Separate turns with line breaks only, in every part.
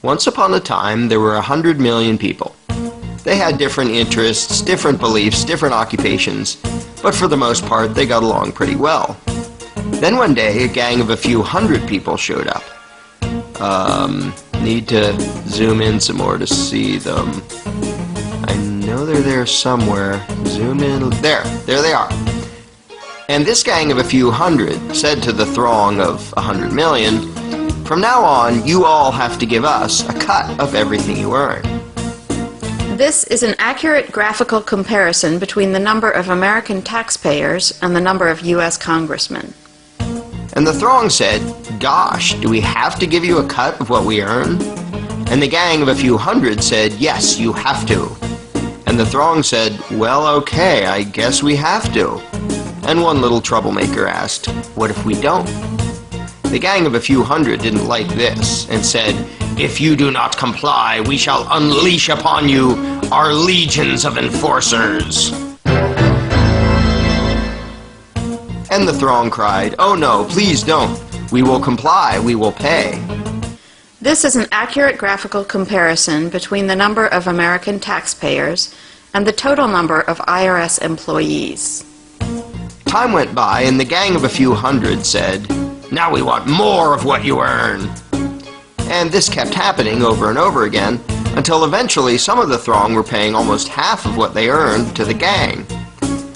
Once upon a time, there were 100 million people. They had different interests, different beliefs, different occupations, but for the most part, they got along pretty well. Then one day, a gang of a few hundred people showed up. Need to zoom in some more to see them. I know they're there somewhere. Zoom in. There they are. And this gang of a few hundred said to the throng of 100 million, "From now on, you all have to give us a cut of everything you earn."
This is an accurate graphical comparison between the number of American taxpayers and the number of U.S. congressmen.
And the throng said, "Gosh, do we have to give you a cut of what we earn?" And the gang of a few hundred said, "Yes, you have to." And the throng said, "Well, okay, I guess we have to." And one little troublemaker asked, "What if we don't?" The gang of a few hundred didn't like this and said, "If you do not comply, we shall unleash upon you our legions of enforcers." And the throng cried, "Oh no, please don't. We will comply, we will pay."
This is an accurate graphical comparison between the number of American taxpayers and the total number of IRS employees.
Time went by and the gang of a few hundred said, "Now we want more of what you earn." And this kept happening over and over again until eventually some of the throng were paying almost half of what they earned to the gang.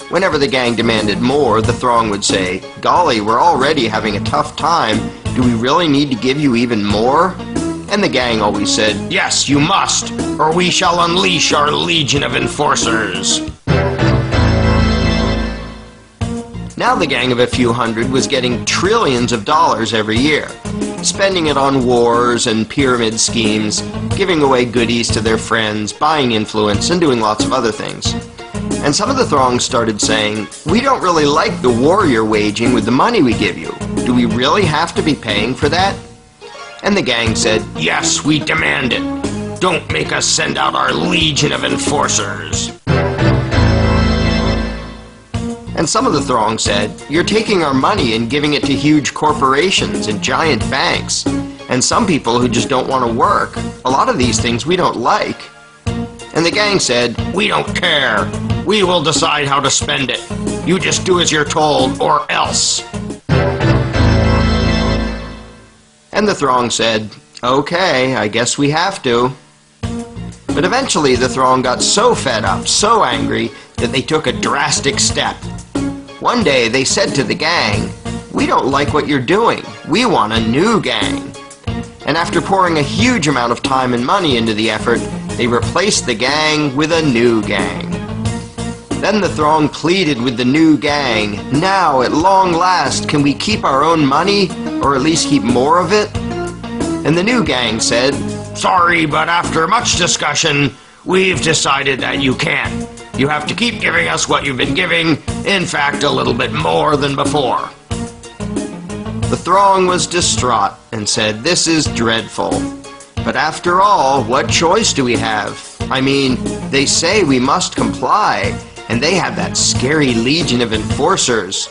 Whenever the gang demanded more, the throng would say, "Golly, we're already having a tough time. Do we really need to give you even more?" And the gang always said, "Yes, you must, or we shall unleash our legion of enforcers." Now the gang of a few hundred was getting trillions of dollars every year, spending it on wars and pyramid schemes, giving away goodies to their friends, buying influence, and doing lots of other things. And some of the throng started saying, "We don't really like the war you're waging with the money we give you. Do we really have to be paying for that?" And the gang said, "Yes, we demand it. Don't make us send out our legion of enforcers." And some of the throng said, "You're taking our money and giving it to huge corporations and giant banks, and some people who just don't want to work. A lot of these things we don't like." And the gang said, "We don't care. We will decide how to spend it. You just do as you're told, or else." And the throng said, "Okay, I guess we have to." But eventually the throng got so fed up, so angry, that they took a drastic step. One day they said to the gang, "We don't like what you're doing. We want a new gang." And after pouring a huge amount of time and money into the effort, they replaced the gang with a new gang. Then the throng pleaded with the new gang, "Now, at long last, can we keep our own money, or at least keep more of it?" And the new gang said, "Sorry, but after much discussion, we've decided that you can't. You have to keep giving us what you've been giving, in fact, a little bit more than before." The throng was distraught and said, "This is dreadful. But after all, what choice do we have? I mean, they say we must comply, and they have that scary legion of enforcers.